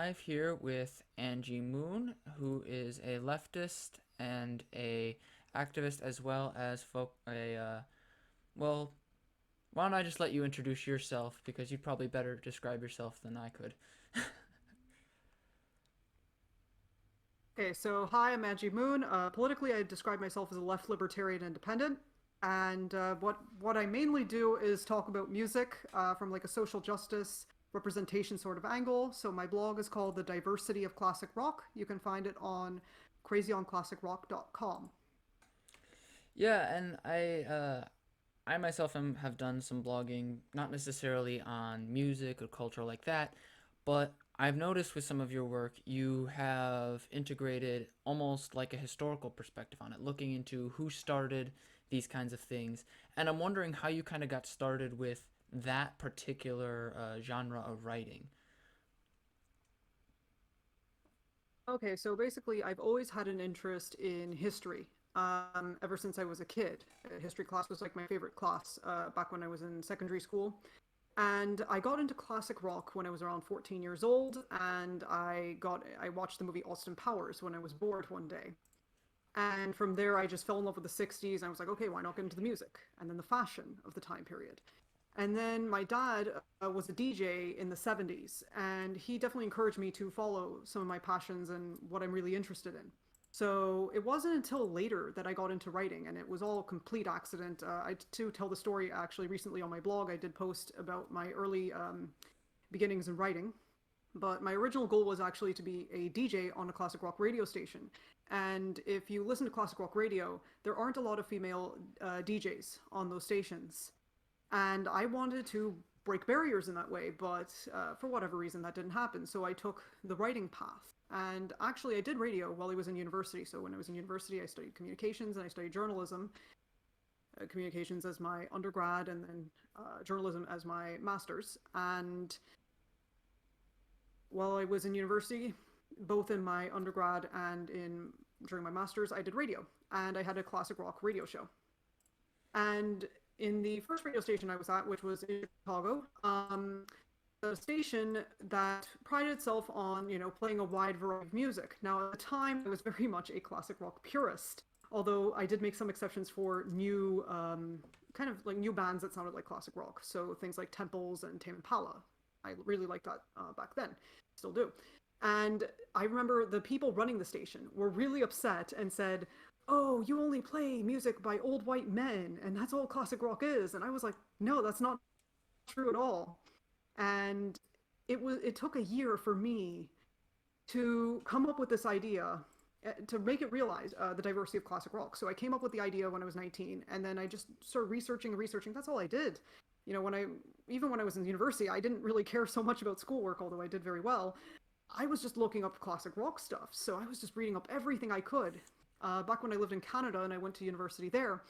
live here with Angie Moon, who is a leftist and a activist as well as well, why don't I just let you introduce yourself because you'd probably better describe yourself than I could. Okay, so hi, I'm Angie Moon. Politically, I describe myself as a left libertarian independent, and what I mainly do is talk about music from like a social justice representation sort of angle. So my blog is called The Diversity of Classic Rock. You can find it on crazyonclassicrock.com. Yeah, and I myself have done some blogging, not necessarily on music or culture like that, but I've noticed with some of your work, you have integrated almost like a historical perspective on it, looking into who started these kinds of things. And I'm wondering how you kind of got started with that particular genre of writing. Okay, so basically, I've always had an interest in history ever since I was a kid. History class was like my favorite class back when I was in secondary school. And I got into classic rock when I was around 14 years old, and I watched the movie Austin Powers when I was bored one day. And from there, I just fell in love with the 60s. And I was like, okay, why not get into the music? And then the fashion of the time period. And then my dad was a DJ in the 70s, and he definitely encouraged me to follow some of my passions and what I'm really interested in. So it wasn't until later that I got into writing, and it was all complete accident. To tell the story actually recently on my blog, I did post about my early beginnings in writing. But my original goal was actually to be a DJ on a classic rock radio station. And if you listen to classic rock radio, there aren't a lot of female DJs on those stations. And I wanted to break barriers in that way, but for whatever reason that didn't happen. So I took the writing path. And actually, I did radio while I was in university. So when I was in university, I studied communications and I studied journalism. Communications as my undergrad, and then journalism as my master's. And while I was in university, both in my undergrad and in during my master's, I did radio, and I had a classic rock radio show. And in the first radio station I was at, which was in Chicago, a station that prided itself on, playing a wide variety of music. Now, at the time, I was very much a classic rock purist, although I did make some exceptions for new, kind of like new bands that sounded like classic rock. So things like Temples and Tame Impala. I really liked that back then, still do. And I remember the people running the station were really upset and said, "Oh, you only play music by old white men, and that's all classic rock is." And I was like, "No, that's not true at all." And it took a year for me to come up with this idea, to make it realize the diversity of classic rock. So I came up with the idea when I was 19, and then I just started researching and researching. That's all I did. Even when I was in university, I didn't really care so much about schoolwork, although I did very well. I was just looking up classic rock stuff. So I was just reading up everything I could. Back when I lived in Canada and I went to university there,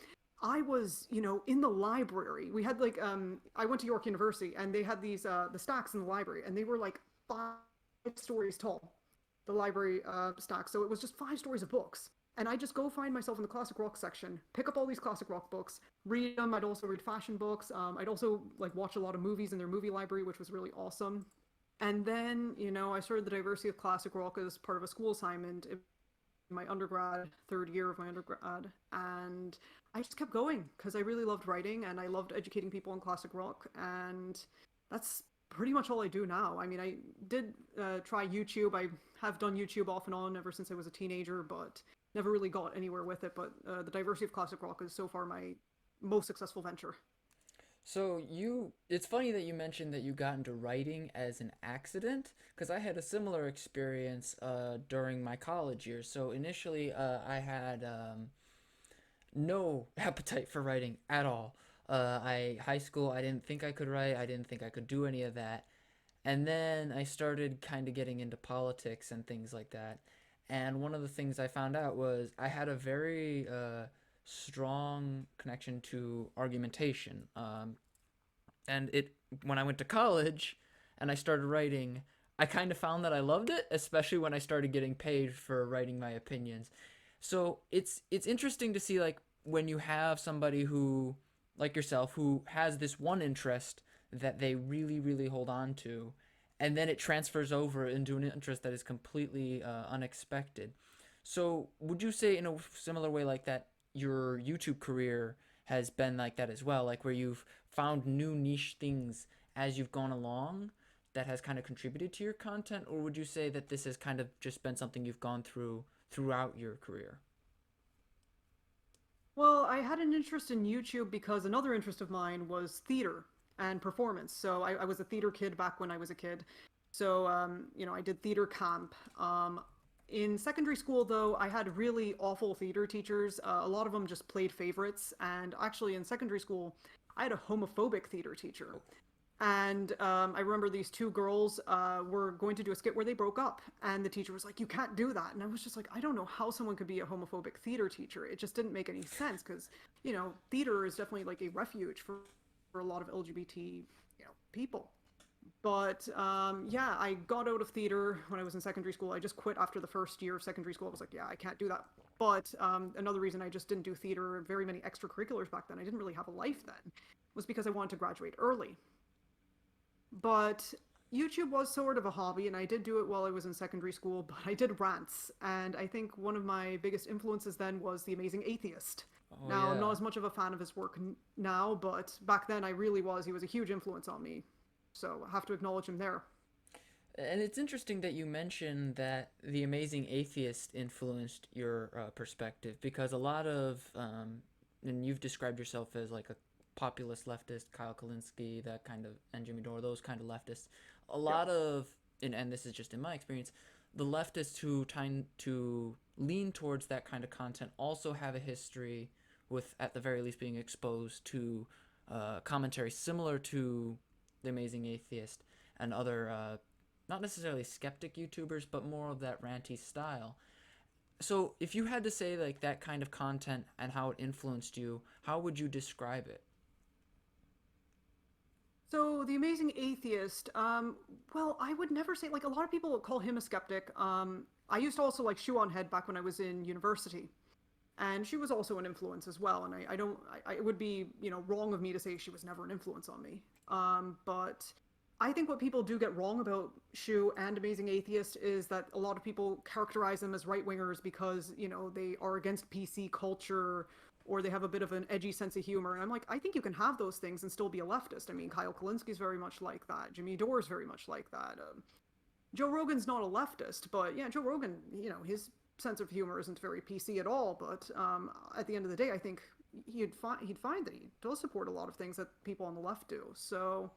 I was, in the library. We had like, I went to York University, and they had these, the stacks in the library, and they were like 5 stories tall, the library stacks. So it was just 5 stories of books. And I just go find myself in the classic rock section, pick up all these classic rock books, read them. I'd also read fashion books. I'd also like watch a lot of movies in their movie library, which was really awesome. And then, I started the diversity of classic rock as part of a school assignment in my undergrad, third year of my undergrad. And I just kept going because I really loved writing and I loved educating people on classic rock. And that's pretty much all I do now. I mean, I did try YouTube. I have done YouTube off and on ever since I was a teenager, but never really got anywhere with it. But the diversity of classic rock is so far my most successful venture. It's funny that you mentioned that you got into writing as an accident, because I had a similar experience during my college years. So initially, I had no appetite for writing at all. High school, I didn't think I could write. I didn't think I could do any of that. And then I started kind of getting into politics and things like that. And one of the things I found out was I had a very strong connection to argumentation. And when I went to college and I started writing, I kind of found that I loved it, especially when I started getting paid for writing my opinions. So it's interesting to see like when you have somebody who like yourself who has this one interest that they really hold on to, and then it transfers over into an interest that is completely unexpected. So, would you say in a similar way like that, your YouTube career has been like that as well, like where you've found new niche things as you've gone along that has kind of contributed to your content, or would you say that this has kind of just been something you've gone through throughout your career? Well, I had an interest in YouTube because another interest of mine was theater and performance. So I was a theater kid back when I was a kid. So, I did theater camp. In secondary school, though, I had really awful theater teachers. A lot of them just played favorites. And actually, in secondary school, I had a homophobic theater teacher. And I remember these two girls were going to do a skit where they broke up, and the teacher was like, "You can't do that." And I was just like, I don't know how someone could be a homophobic theater teacher. It just didn't make any sense because, theater is definitely like a refuge for a lot of LGBT, people. But yeah, I got out of theater when I was in secondary school. I just quit after the first year of secondary school. I was like, yeah, I can't do that. But another reason I just didn't do theater, very many extracurriculars back then, I didn't really have a life then, was because I wanted to graduate early. But YouTube was sort of a hobby, and I did do it while I was in secondary school, but I did rants. And I think one of my biggest influences then was The Amazing Atheist. Oh Now, I'm not yeah. as much of a fan of his work now, but back then I really was. He was a huge influence on me. So I have to acknowledge him there. And it's interesting that you mentioned that the Amazing Atheist influenced your perspective because a lot of, and you've described yourself as like a populist leftist, Kyle Kalinske, that kind of, and Jimmy Dore, those kind of leftists. A Yep. lot of, and this is just in my experience, the leftists who tend to lean towards that kind of content also have a history with, at the very least, being exposed to commentary similar to the Amazing Atheist and other not necessarily skeptic YouTubers, but more of that ranty style. So, if you had to say like that kind of content and how it influenced you, how would you describe it? So the Amazing Atheist, well, I would never say like a lot of people call him a skeptic. I used to also like Shoe on Head back when I was in university, and she was also an influence as well. And I don't, it would be wrong of me to say she was never an influence on me. But I think what people do get wrong about Shoe and Amazing Atheist is that a lot of people characterize them as right wingers because they are against PC culture or they have a bit of an edgy sense of humor. And I'm like, I think you can have those things and still be a leftist. I mean, Kyle Kalinske is very much like that. Jimmy Dore is very much like that. Joe Rogan's not a leftist, but yeah, Joe Rogan, his sense of humor isn't very PC at all. But at the end of the day, I think he'd find that he does support a lot of things that people on the left do. So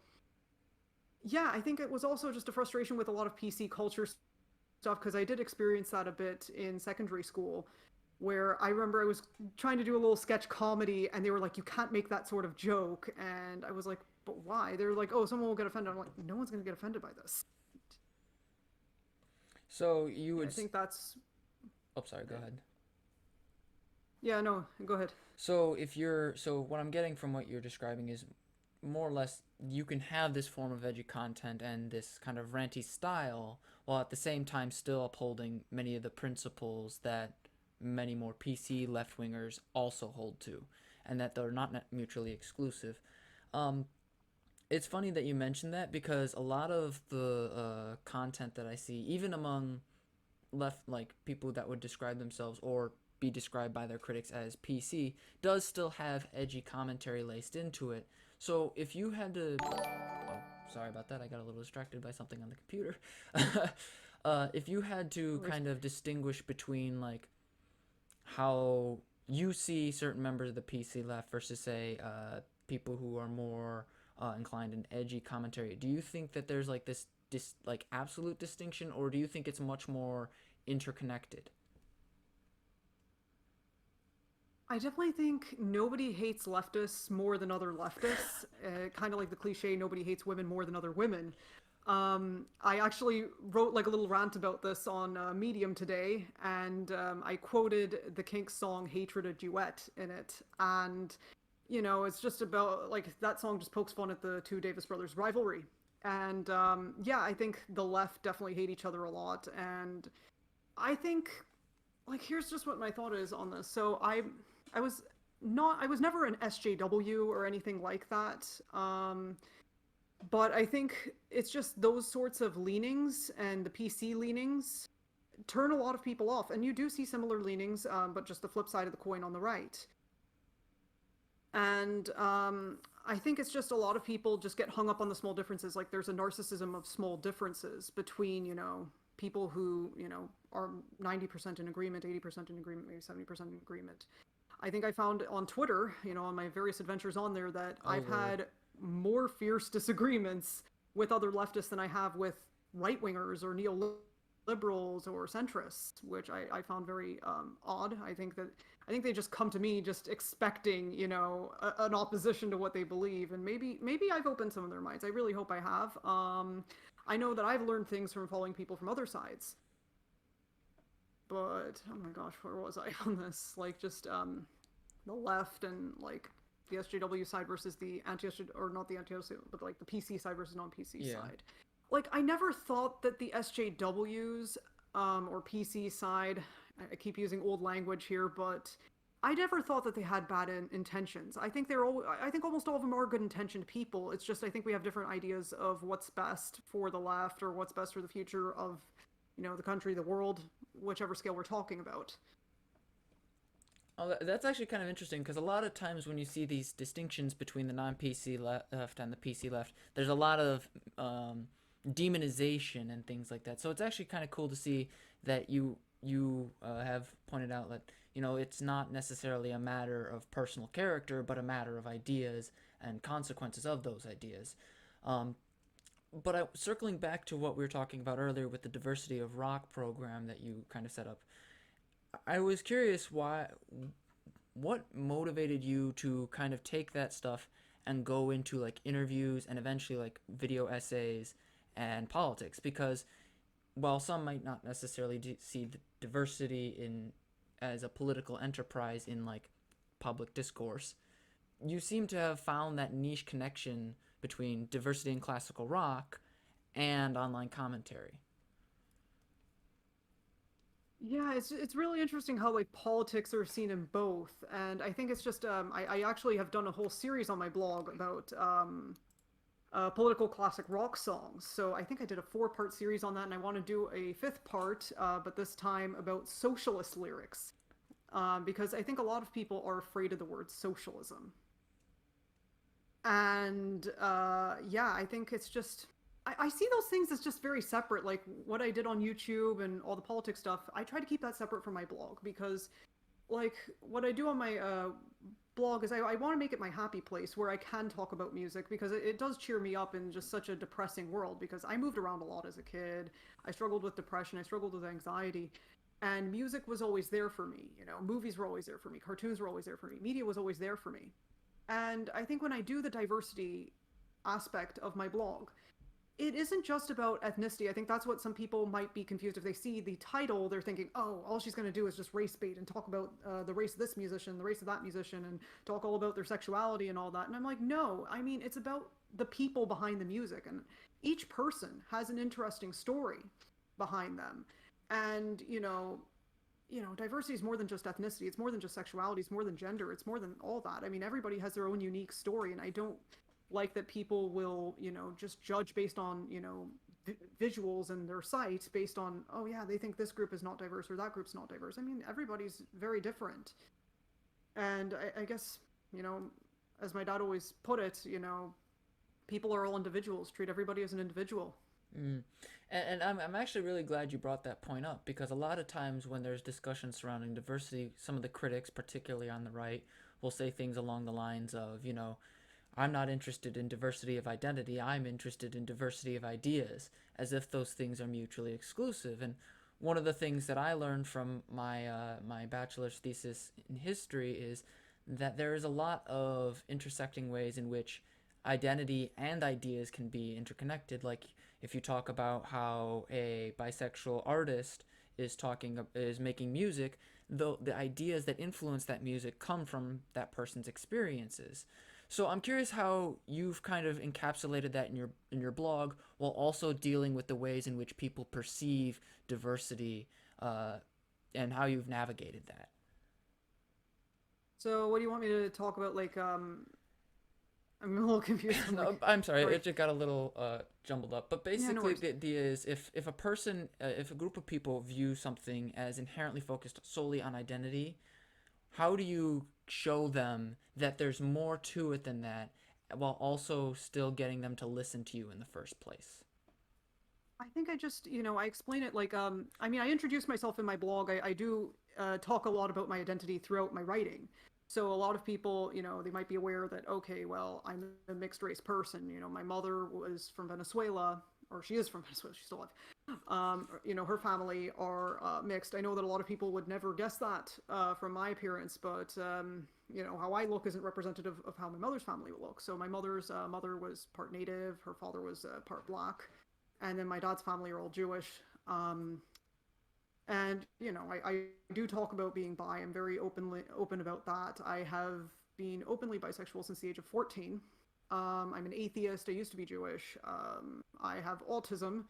yeah, I think it was also just a frustration with a lot of PC culture stuff because I did experience that a bit in secondary school where I remember I was trying to do a little sketch comedy and they were like, you can't make that sort of joke. And I was like, but why? They're like, oh, someone will get offended. I'm like, no one's going to get offended by this. So you And would. I think that's, Oh, sorry. Go ahead. yeah, no, go ahead. So what I'm getting from what you're describing is more or less you can have this form of edgy content and this kind of ranty style while at the same time still upholding many of the principles that many more PC left wingers also hold to, and that they're not mutually exclusive. Um, it's funny that you mentioned that because a lot of the content that I see, even among left like people that would describe themselves or be described by their critics as PC, does still have edgy commentary laced into it. So if you had to, oh, sorry about that, I got a little distracted by something on the computer. If you had to Right. kind of distinguish between like how you see certain members of the PC left versus say people who are more inclined in edgy commentary, do you think that there's like this like absolute distinction, or do you think it's much more interconnected? I definitely think nobody hates leftists more than other leftists. Kind of like the cliche, nobody hates women more than other women. I actually wrote like a little rant about this on Medium today, and I quoted the Kinks song "Hatred a Duet" in it, and it's just about like that song just pokes fun at the two Davis brothers rivalry, and yeah, I think the left definitely hate each other a lot, and I think like here's just what my thought is on this. So I was not I was never an SJW or anything like that. But I think it's just those sorts of leanings and the PC leanings turn a lot of people off. And you do see similar leanings, but just the flip side of the coin on the right. And I think it's just a lot of people just get hung up on the small differences. Like there's a narcissism of small differences between, people who, are 90% in agreement, 80% in agreement, maybe 70% in agreement. I think I found on Twitter, on my various adventures on there, that Oh I've Lord. had more fierce disagreements with other leftists than I have with right wingers or neoliberals or centrists, which I found very odd. I think they just come to me just expecting, an opposition to what they believe, and maybe I've opened some of their minds. I really hope I have. I know that I've learned things from following people from other sides, but oh my gosh, where was I on this? Like just the left and like the SJW side versus the anti or not the anti but like the PC side versus non PC Yeah. side. Like I never thought that the SJWs or PC side. I keep using old language here, but I never thought that they had bad intentions. I think I think almost all of them are good intentioned people. It's just I think we have different ideas of what's best for the left or what's best for the future of, the country, the world, whichever scale we're talking about. Oh, that's actually kind of interesting because a lot of times when you see these distinctions between the non-PC left and the PC left, there's a lot of demonization and things like that. So it's actually kind of cool to see that you have pointed out that it's not necessarily a matter of personal character, but a matter of ideas and consequences of those ideas. Um, but circling back to what we were talking about earlier with the diversity of rock program that you kind of set up, I was curious what motivated you to kind of take that stuff and go into like interviews and eventually like video essays and politics, because while some might not necessarily see the diversity in as a political enterprise in like public discourse, you seem to have found that niche connection between diversity in classical rock and online commentary. Yeah, it's really interesting how like politics are seen in both, and I think it's just I actually have done a whole series on my blog about political classic rock songs. So I think I did a four-part series on that, and I want to do a fifth part, but this time about socialist lyrics, because I think a lot of people are afraid of the word socialism. And yeah, I think it's just I see those things as just very separate. Like what I did on YouTube and all the politics stuff, I try to keep that separate from my blog because, like, what I do on my blog is I want to make it my happy place where I can talk about music because it does cheer me up in just such a depressing world. Because I moved around a lot as a kid, I struggled with depression, I struggled with anxiety, and music was always there for me. Movies were always there for me, cartoons were always there for me, media was always there for me. And I think when I do the diversity aspect of my blog, it isn't just about ethnicity. I think that's what some people might be confused if they see the title. They're thinking, oh, all she's going to do is just race bait and talk about the race of this musician, the race of that musician, and talk all about their sexuality and all that. And I'm like, no, I mean, it's about the people behind the music. And each person has an interesting story behind them. And, diversity is more than just ethnicity. It's more than just sexuality. It's more than gender. It's more than all that. I mean, everybody has their own unique story. And I don't like that people will, just judge based on, visuals and their site based on, oh yeah, they think this group is not diverse or that group's not diverse. I mean, everybody's very different. And I guess, as my dad always put it, people are all individuals. Treat everybody as an individual. Mm. And I'm actually really glad you brought that point up because a lot of times when there's discussion surrounding diversity, some of the critics, particularly on the right, will say things along the lines of, I'm not interested in diversity of identity, I'm interested in diversity of ideas, as if those things are mutually exclusive. And one of the things that I learned from my bachelor's thesis in history is that there is a lot of intersecting ways in which identity and ideas can be interconnected. Like if you talk about how a bisexual artist is making music, the ideas that influence that music come from that person's experiences. So I'm curious how you've kind of encapsulated that in your blog while also dealing with the ways in which people perceive diversity, uh, and how you've navigated that. So what do you want me to talk about? Like, I'm a little confused. I'm like, No, I'm sorry, sorry. it just got a little jumbled up. But Yeah, no basically, worries. the idea is if a person, if a group of people view something as inherently focused solely on identity, how do you show them that there's more to it than that, while also still getting them to listen to you in the first place? I think I just, I explain it like, I mean, I introduce myself in my blog. I do talk a lot about my identity throughout my writing. So a lot of people, they might be aware that, okay, well, I'm a mixed race person. My mother was from Venezuela, or she is from Venezuela, she's still alive. Her family are mixed. I know that a lot of people would never guess that from my appearance, but, how I look isn't representative of how my mother's family would look. So my mother's mother was part native, her father was part black, and then my dad's family are all Jewish. And I do talk about being bi. I'm very open about that. I have been openly bisexual since the age of 14. I'm an atheist. I used to be Jewish. I have autism.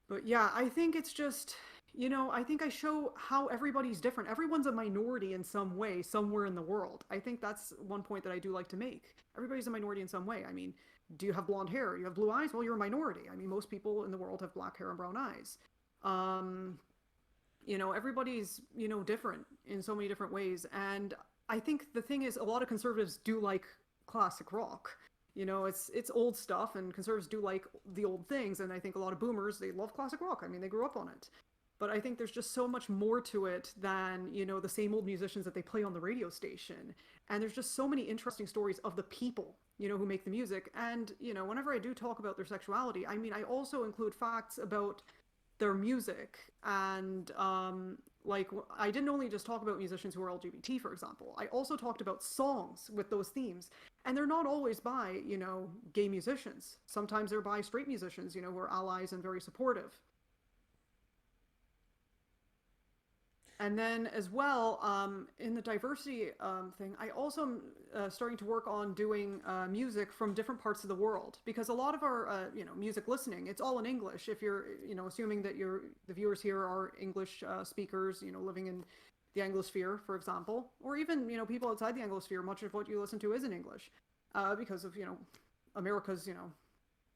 But yeah, I think it's just, I think I show how everybody's different. Everyone's a minority in some way, somewhere in the world. I think that's one point that I do like to make. Everybody's a minority in some way. I mean, do you have blonde hair? You have blue eyes? Well, you're a minority. I mean, most people in the world have black hair and brown eyes. Um, everybody's, different in so many different ways. And I think the thing is, a lot of conservatives do like classic rock. It's old stuff, and conservatives do like the old things. And I think a lot of boomers, they love classic rock. I mean, they grew up on it. But I think there's just so much more to it than, the same old musicians that they play on the radio station. And there's just so many interesting stories of the people, who make the music. And, whenever I do talk about their sexuality, I mean, I also include facts about their music. And like, I didn't only just talk about musicians who are LGBT, for example. I also talked about songs with those themes, and they're not always by, gay musicians. Sometimes they're by straight musicians, who are allies and very supportive. And then as well, in the diversity thing, I also am starting to work on doing music from different parts of the world, because a lot of our music listening, it's all in English. If you're assuming that the viewers here are English speakers, living in the Anglosphere, for example, or even people outside the Anglosphere, much of what you listen to is in English, because of America's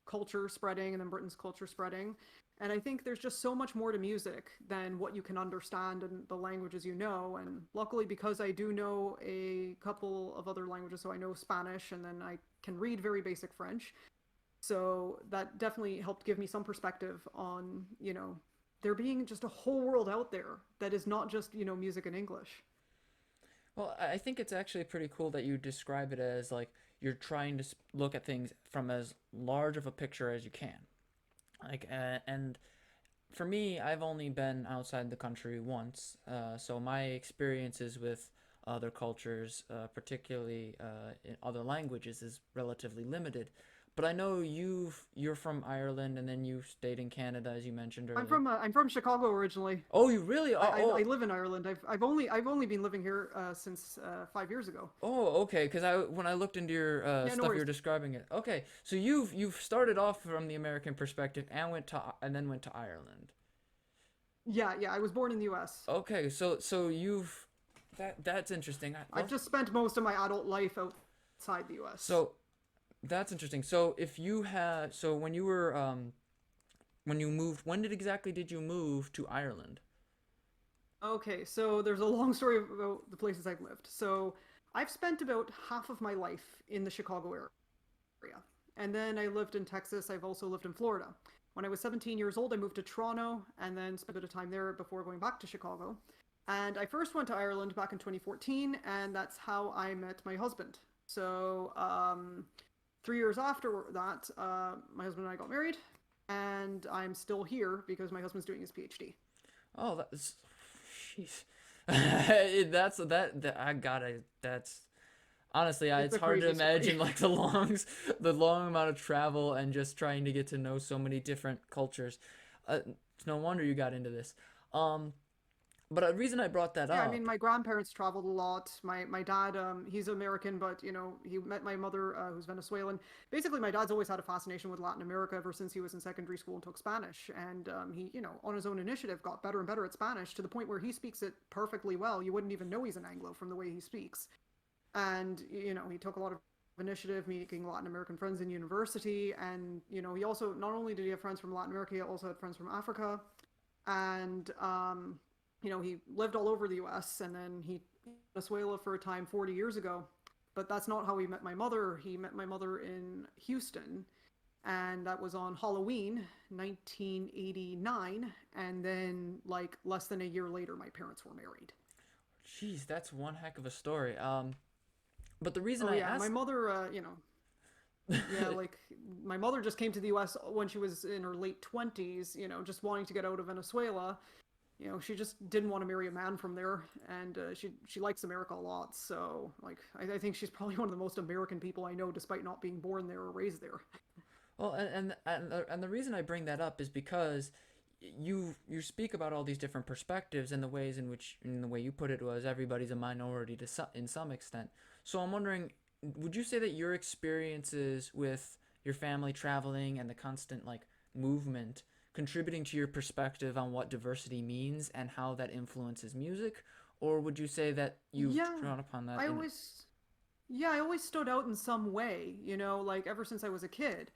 culture spreading, and then Britain's culture spreading. And I think there's just so much more to music than what you can understand in the languages you know. And luckily, because I do know a couple of other languages, so I know Spanish, and then I can read very basic French. So that definitely helped give me some perspective on, there being just a whole world out there that is not just, music in English. Well, I think it's actually pretty cool that you describe it as like you're trying to look at things from as large of a picture as you can. Like, and for me, I've only been outside the country once, so my experiences with other cultures, particularly in other languages, is relatively limited. But I know you're from Ireland, and then you stayed in Canada, as you mentioned earlier. I'm from Chicago originally. Oh, you really? I live in Ireland. I've only been living here since 5 years ago. Okay. Because when I looked into your Yeah, no stuff, you were worries. describing it. Okay, so you've started off from the American perspective and then went to Ireland. Yeah, yeah. I was born in the U.S. Okay, so you've that's interesting. I've just spent most of my adult life outside the U.S. So that's interesting. So if you had so when you were when you moved, when did exactly did you move to Ireland? Okay, so there's a long story about the places I've lived. So I've spent about half of my life in the Chicago area. And then I lived in Texas. I've also lived in Florida. When I was 17 years old, I moved to Toronto and then spent a bit of time there before going back to Chicago. And I first went to Ireland back in 2014, and that's how I met my husband. So 3 years after that, my husband and I got married, and I'm still here because my husband's doing his PhD. Oh, that's jeez. That I gotta that's honestly, It's it's a hard to crazy imagine story. like the long amount of travel and just trying to get to know so many different cultures. It's no wonder you got into this. Um, but a reason I brought that Yeah, I mean, up. my grandparents traveled a lot. My dad, he's American, but he met my mother, who's Venezuelan. Basically, my dad's always had a fascination with Latin America ever since he was in secondary school and took Spanish. And he, on his own initiative, got better and better at Spanish to the point where he speaks it perfectly well. You wouldn't even know he's an Anglo from the way he speaks. And he took a lot of initiative, making Latin American friends in university. And, he also, not only did he have friends from Latin America, he also had friends from Africa. And, he lived all over the US, and then he Venezuela for a time 40 years ago. But that's not how he met my mother. He met my mother in Houston, and that was on Halloween 1989. And then, like, less than a year later, my parents were married. Jeez, that's one heck of a story. But the reason Oh I yeah, my asked, mother, yeah, like my mother just came to the US when she was in her late 20s, just wanting to get out of Venezuela. She just didn't want to marry a man from there, and she likes America a lot. So, like, I think she's probably one of the most American people I know, despite not being born there or raised there. well, and the reason I bring that up is because you speak about all these different perspectives and the ways in which, in the way you put it, was everybody's a minority to in some extent. So I'm wondering, would you say that your experiences with your family traveling and the constant like movement contributing to your perspective on what diversity means and how that influences music, or would you say that you've Yeah, drawn upon that I in? always, yeah, I always stood out in some way, like ever since I was a kid.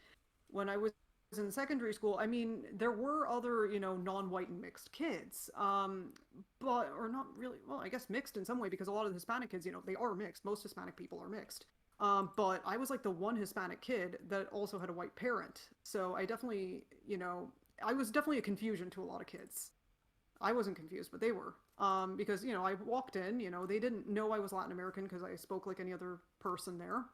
When I was in secondary school, I mean, there were other, non-white and mixed kids, but or not really. Well, I guess mixed in some way because a lot of the Hispanic kids, they are mixed. Most Hispanic people are mixed. But I was like the one Hispanic kid that also had a white parent, so I definitely, I was definitely a confusion to a lot of kids. I wasn't confused, but they were. Because, I walked in, they didn't know I was Latin American because I spoke like any other person there.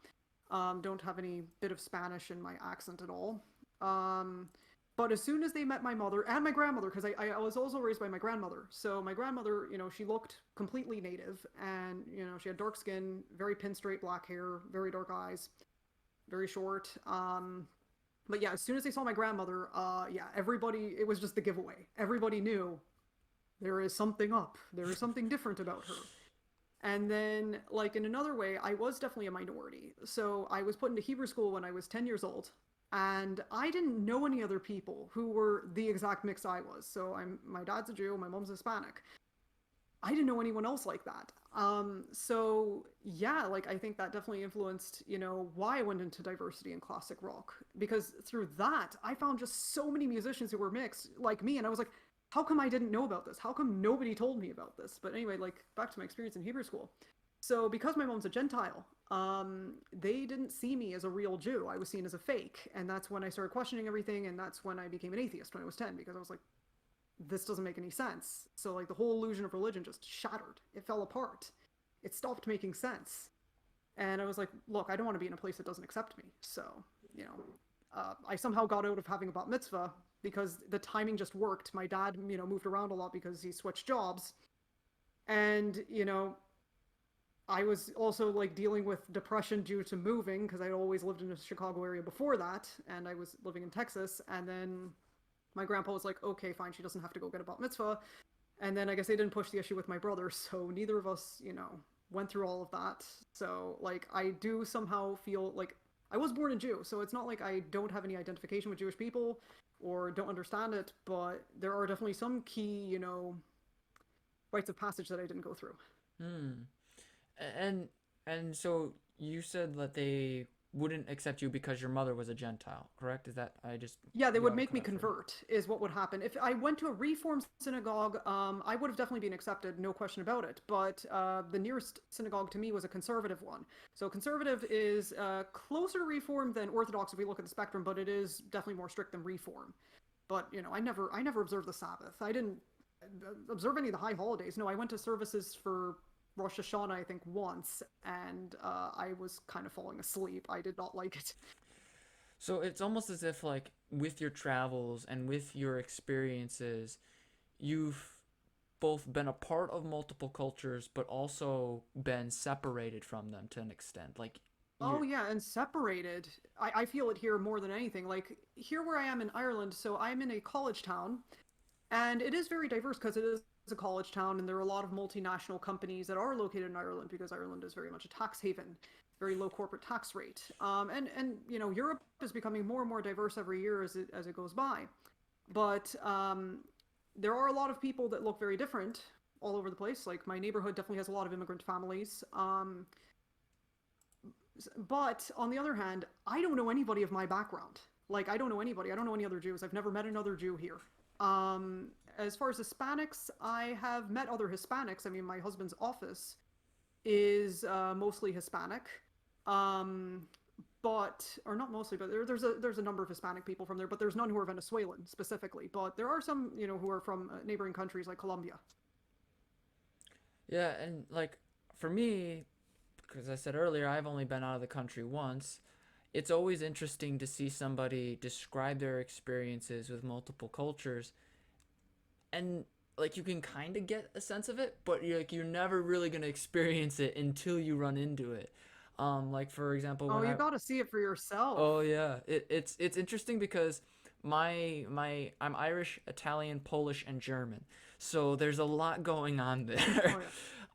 Don't have any bit of Spanish in my accent at all. Um, but as soon as they met my mother and my grandmother, because I was also raised by my grandmother. So my grandmother, she looked completely native, and, she had dark skin, very pin straight black hair, very dark eyes, very short. But yeah, as soon as they saw my grandmother, yeah, everybody, it was just the giveaway. Everybody knew there is something up. There is something different about her. And then, like, in another way, I was definitely a minority. So I was put into Hebrew school when I was 10 years old. And I didn't know any other people who were the exact mix I was. So my dad's a Jew, my mom's Hispanic. I didn't know anyone else like that. So yeah, like I think that definitely influenced, why I went into diversity in classic rock. Because through that, I found just so many musicians who were mixed like me, and I was like, how come I didn't know about this? How come nobody told me about this? But anyway, like back to my experience in Hebrew school. So because my mom's a Gentile, they didn't see me as a real Jew. I was seen as a fake, and that's when I started questioning everything, and that's when I became an atheist when I was 10, because I was like, this doesn't make any sense. So like the whole illusion of religion just shattered. It fell apart. It stopped making sense. And I was like, look, I don't want to be in a place that doesn't accept me. So, I somehow got out of having a bat mitzvah because the timing just worked. My dad, moved around a lot because he switched jobs. And, I was also like dealing with depression due to moving because I'd always lived in the Chicago area before that. And I was living in Texas. And then my grandpa was like, okay, fine, she doesn't have to go get a bat mitzvah. And then I guess they didn't push the issue with my brother, so neither of us, went through all of that. So, like, I do somehow feel like I was born a Jew, so it's not like I don't have any identification with Jewish people or don't understand it, but there are definitely some key, rites of passage that I didn't go through. Hmm. And and so you said that they wouldn't accept you because your mother was a Gentile, correct? Is that I just Yeah, they you would got it make cut me out for me? convert, is what would happen. If I went to a Reform synagogue, I would have definitely been accepted, no question about it. But the nearest synagogue to me was a conservative one. So conservative is closer to Reform than Orthodox if we look at the spectrum, but it is definitely more strict than Reform. But I never observed the Sabbath. I didn't observe any of the high holidays. No, I went to services for Rosh Hashanah, I think, once, and I was kind of falling asleep. I did not like it. So it's almost as if like with your travels and with your experiences, you've both been a part of multiple cultures but also been separated from them to an extent. Like Oh you're yeah, and separated. I feel it here more than anything. Like here where I am in Ireland, so I'm in a college town, and it is very diverse because it is a college town, and there are a lot of multinational companies that are located in Ireland because Ireland is very much a tax haven, very low corporate tax rate. And Europe is becoming more and more diverse every year as it goes by. But there are a lot of people that look very different all over the place. Like my neighborhood definitely has a lot of immigrant families. But on the other hand, I don't know anybody of my background. Like, I don't know anybody. I don't know any other Jews. I've never met another Jew here. As far as Hispanics, I have met other Hispanics. I mean, my husband's office is mostly Hispanic. Um, but or not mostly, but there's a number of Hispanic people from there, but there's none who are Venezuelan specifically. But there are some, who are from neighboring countries like Colombia. Yeah, and like for me, because I said earlier, I've only been out of the country once. It's always interesting to see somebody describe their experiences with multiple cultures, and like you can kind of get a sense of it, but you're never really gonna experience it until you run into it. Like for example, Oh, when you I got to see it for yourself. oh yeah, it's interesting because I'm Irish, Italian, Polish, and German, so there's a lot going on there. Oh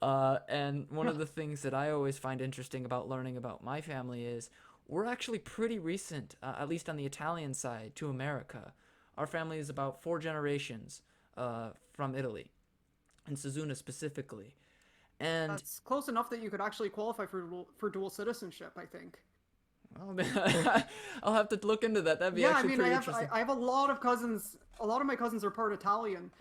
yeah. And one of the things that I always find interesting about learning about my family is we're actually pretty recent, at least on the Italian side, to America. Our family is about 4 generations from Italy, and Suzuna specifically. And That's close enough that you could actually qualify for dual citizenship, I think. well, I'll have to look into that. That'd be Yeah, I actually mean, pretty interesting. I have a lot of cousins. A lot of my cousins are part Italian.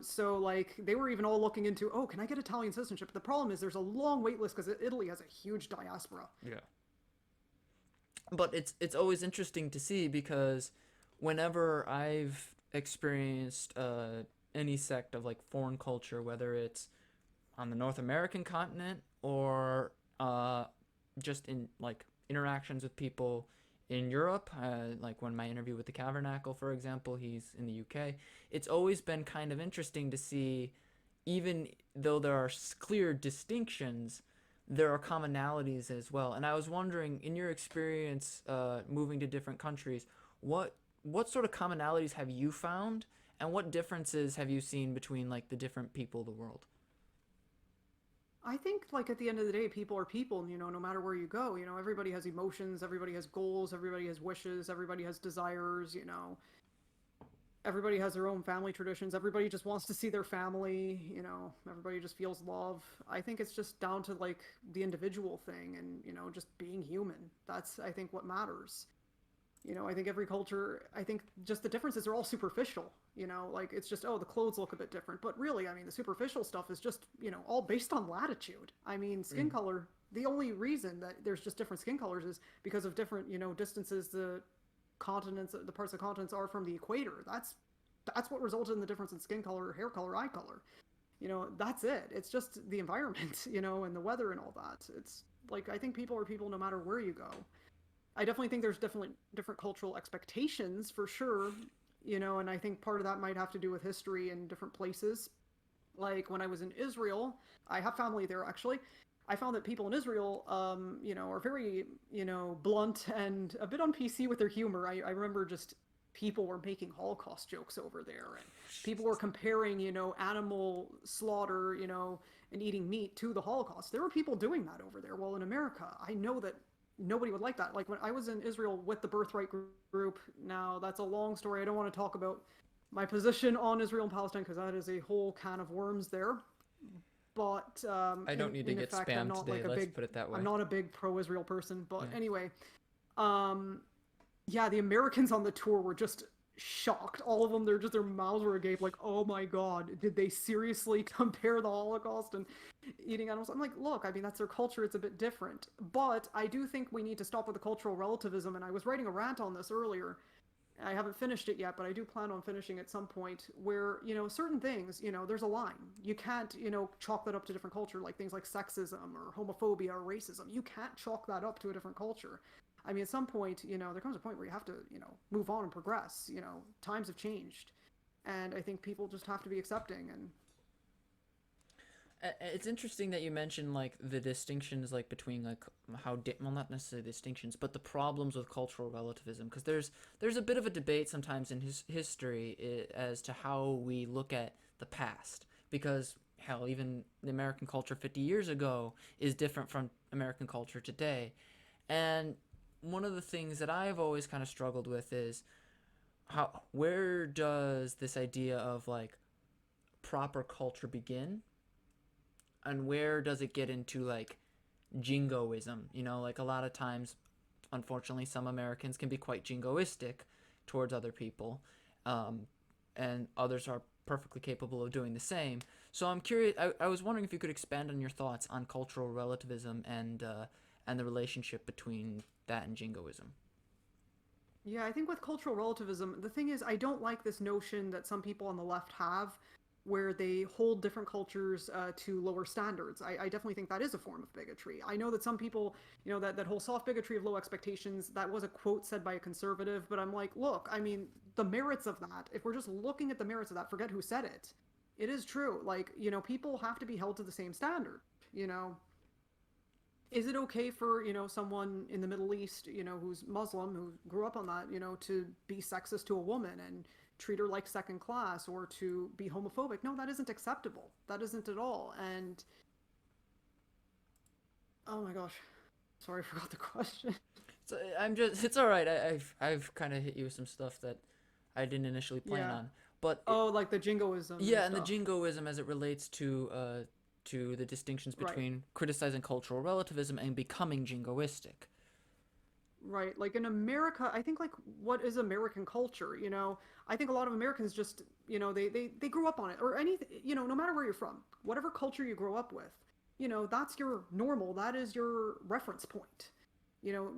So like they were even all looking into, oh, can I get Italian citizenship? The problem is there's a long wait list because Italy has a huge diaspora. Yeah. But it's always interesting to see because whenever I've experienced any sect of like foreign culture, whether it's on the North American continent or just in like interactions with people in Europe, like when my interview with the Cavernacle, for example, he's in the UK. It's always been kind of interesting to see, even though there are clear distinctions, there are commonalities as well. And I was wondering, in your experience moving to different countries, what sort of commonalities have you found, and what differences have you seen between like the different people of the world? I think like at the end of the day, people are people, no matter where you go, everybody has emotions, everybody has goals, everybody has wishes, everybody has desires, everybody has their own family traditions, everybody just wants to see their family, everybody just feels love. I think it's just down to like the individual thing and, just being human. That's I think what matters. I think every culture, I think just the differences are all superficial, like it's just, oh, the clothes look a bit different. But really, I mean, the superficial stuff is just, all based on latitude. I mean, skin Mm. color, the only reason that there's just different skin colors is because of different, distances the continents, the parts of the continents are from the equator. That's what resulted in the difference in skin color, hair color, eye color. That's it. It's just the environment, and the weather and all that. It's like, I think people are people no matter where you go. I definitely think there's definitely different cultural expectations for sure, and I think part of that might have to do with history in different places. Like when I was in Israel, I have family there actually. I found that people in Israel, are very, blunt and a bit on PC with their humor. I remember just people were making Holocaust jokes over there, and people were comparing, animal slaughter, and eating meat to the Holocaust. There were people doing that over there. Well, in America, I know that nobody would like that. Like when I was in Israel with the Birthright group, now that's a long story. I don't want to talk about my position on Israel and Palestine because that is a whole can of worms there. But I don't need to in get effect, I'm spammed not today. like a Let's big, put it that way. I'm not a big pro-Israel person. But Yeah. anyway, um, yeah, the Americans on the tour were just shocked. All of them, their mouths were agape, like, oh my god, did they seriously compare the Holocaust and eating animals? I'm like, look, I mean, that's their culture. It's a bit different. But I do think we need to stop with the cultural relativism. And I was writing a rant on this earlier. I haven't finished it yet, but I do plan on finishing at some point where, certain things, there's a line. You can't, chalk that up to different culture, like things like sexism or homophobia or racism. You can't chalk that up to a different culture. I mean, at some point, there comes a point where you have to, move on and progress. Times have changed. And I think people just have to be accepting. And It's interesting that you mentioned like the distinctions like between like well, not necessarily distinctions, but the problems with cultural relativism, because there's a bit of a debate sometimes in history as to how we look at the past, because hell, even the American culture 50 years ago is different from American culture today. And one of the things that I've always kind of struggled with is where does this idea of like proper culture begin, and where does it get into like jingoism. You know, like a lot of times, unfortunately, some Americans can be quite jingoistic towards other people, um, and others are perfectly capable of doing the same. So I'm curious. I was wondering if you could expand on your thoughts on cultural relativism and the relationship between that and jingoism. Yeah, I think with cultural relativism, the thing is, I don't like this notion that some people on the left have where they hold different cultures to lower standards. I definitely think that is a form of bigotry. I know that some people, that whole soft bigotry of low expectations, that was a quote said by a conservative, but I'm like, look, I mean, the merits of that, if we're just looking at the merits of that, forget who said it. It is true. Like, people have to be held to the same standard, you know is it okay for someone in the Middle East who's Muslim who grew up on that to be sexist to a woman and treat her like second class or to be homophobic? No, that isn't acceptable. That isn't at all. And oh my gosh, sorry, I forgot the question. So I'm just it's all right. I've kind of hit you with some stuff that I didn't initially plan Yeah. on, but Oh, like the jingoism and yeah, and the stuff. jingoism as it relates to the distinctions Right. between criticizing cultural relativism and becoming jingoistic. Right. Like in America, I think like what is American culture? I think a lot of Americans just, they grew up on it or anything, no matter where you're from, whatever culture you grow up with, that's your normal. That is your reference point. You know,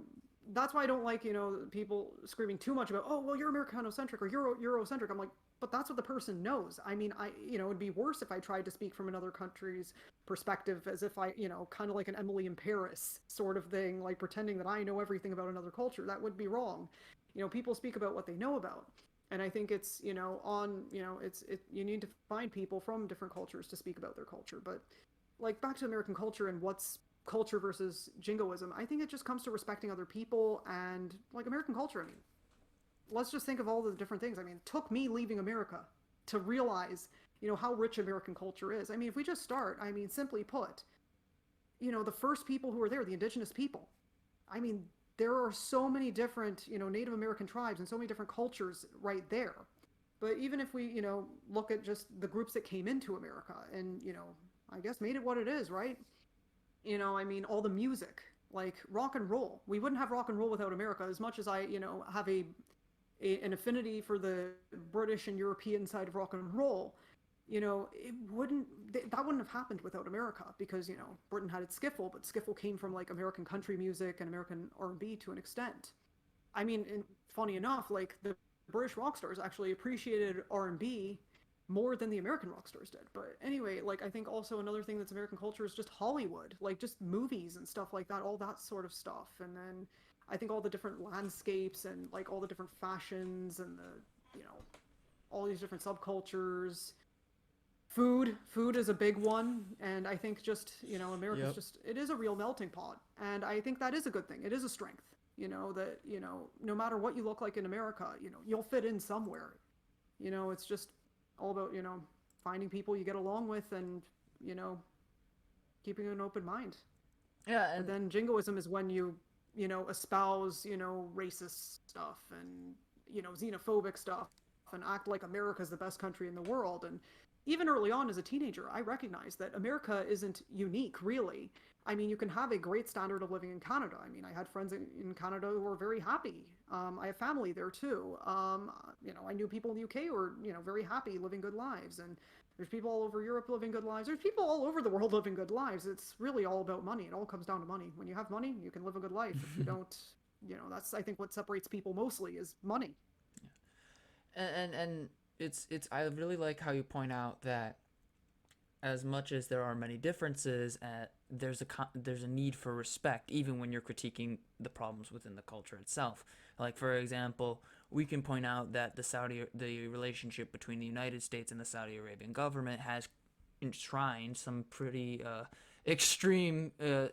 that's why I don't like, people screaming too much about, oh, well, you're Americanocentric or Eurocentric. I'm like, but that's what the person knows. I mean, it'd be worse if I tried to speak from another country's perspective as if I, kind of like an Emily in Paris sort of thing, like pretending that I know everything about another culture. That would be wrong. People speak about what they know about. And I think it's, you need to find people from different cultures to speak about their culture. But like back to American culture and what's culture versus jingoism, I think it just comes to respecting other people and like American culture. I mean, let's just think of all the different things. I mean, it took me leaving America to realize, how rich American culture is. I mean, if we just start, I mean, simply put, the first people who were there, the indigenous people. I mean, there are so many different, Native American tribes and so many different cultures right there. But even if we, look at just the groups that came into America and, I guess made it what it is, right? I mean, all the music, like rock and roll. We wouldn't have rock and roll without America. As much as I, have an affinity for the British and European side of rock and roll, it wouldn't that wouldn't have happened without America because Britain had its skiffle, but skiffle came from like American country music and American R&B to an extent. I mean, funny enough, like the British rock stars actually appreciated R&B more than the American rock stars did. But anyway, like I think also another thing that's American culture is just Hollywood, like just movies and stuff like that, all that sort of stuff. And then I think all the different landscapes and like all the different fashions and all these different subcultures. Food is a big one, and I think just America's Yep. just it is a real melting pot, and I think that is a good thing. It is a strength, that no matter what you look like in America, you'll fit in somewhere. It's just all about finding people you get along with and you know keeping an open mind. Yeah, But and then jingoism is when you espouse racist stuff and xenophobic stuff and act like America's the best country in the world. And even early on as a teenager, I recognized that America isn't unique, really. I mean, you can have a great standard of living in Canada. I mean, I had friends in Canada who were very happy. I have family there too. I knew people in the UK who were, very happy living good lives. And there's people all over Europe living good lives. There's people all over the world living good lives. It's really all about money. It all comes down to money. When you have money, you can live a good life. If you don't, that's I think what separates people mostly is money. and it's I really like how you point out that as much as there are many differences, there's a need for respect, even when you're critiquing the problems within the culture itself. Like for example, we can point out that the relationship between the United States and the Saudi Arabian government has enshrined some pretty extreme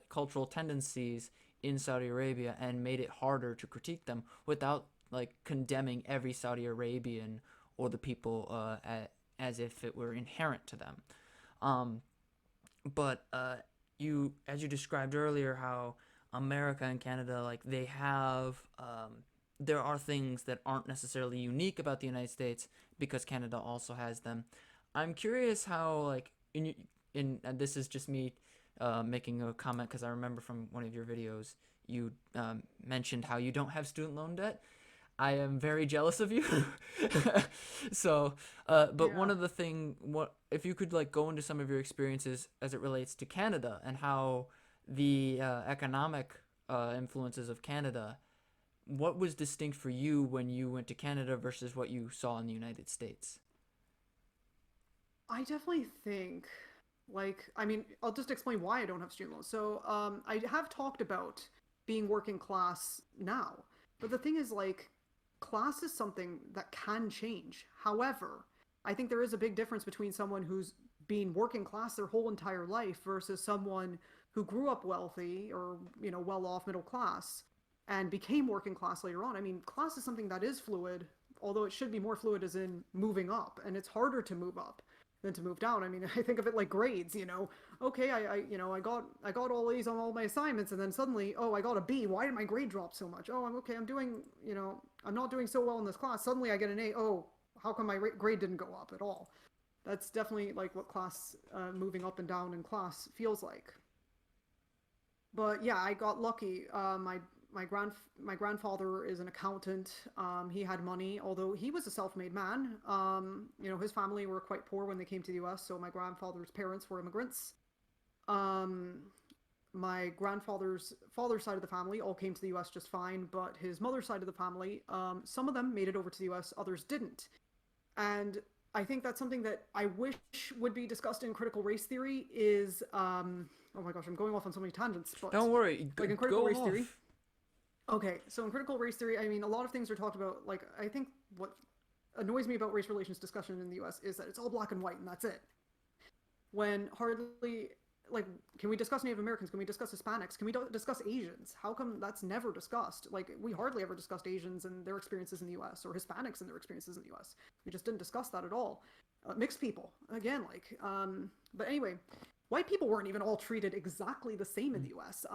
cultural tendencies in Saudi Arabia and made it harder to critique them without like condemning every Saudi Arabian or the people as if it were inherent to them. Um, but you, as you described earlier, how America and Canada, like they have, there are things that aren't necessarily unique about the United States because Canada also has them. I'm curious how, like, in and this is just me making a comment because I remember from one of your videos you mentioned how you don't have student loan debt. I am very jealous of you. So, but one Yeah. of the thing, what if you could like go into some of your experiences as it relates to Canada and how the economic influences of Canada, what was distinct for you when you went to Canada versus what you saw in the United States? I definitely think, like, I mean, I'll just explain why I don't have student loans. So, I have talked about being working class now, but the thing is, like, class is something that can change. However, I think there is a big difference between someone who's been working class their whole entire life versus someone who grew up wealthy or, well off middle class and became working class later on. I mean, class is something that is fluid, although it should be more fluid as in moving up, and it's harder to move up than to move down. I mean, I think of it like grades. Okay, I got all A's on all my assignments, and then suddenly, oh, I got a B. Why did my grade drop so much? Oh, I'm okay. I'm not doing so well in this class. Suddenly, I get an A. Oh, how come my grade didn't go up at all? That's definitely like what class moving up and down in class feels like. But yeah, I got lucky. My grandfather is an accountant. He had money, although he was a self-made man. His family were quite poor when they came to the U.S. So my grandfather's parents were immigrants. Um, my grandfather's father's side of the family all came to the U.S. just fine, but his mother's side of the family, some of them made it over to the U.S., others didn't. And I think that's something that I wish would be discussed in critical race theory. Is oh my gosh, I'm going off on so many tangents, but Don't worry, like in critical go race theory. off. Okay, so in critical race theory, I mean, a lot of things are talked about. Like, I think what annoys me about race relations discussion in the U.S. is that it's all black and white, and that's it. When hardly, like, can we discuss Native Americans? Can we discuss Hispanics? Can we discuss Asians? How come that's never discussed? Like, we hardly ever discussed Asians and their experiences in the U.S. or Hispanics and their experiences in the U.S. We just didn't discuss that at all. Mixed people, again, but anyway, white people weren't even all treated exactly the same in the U.S.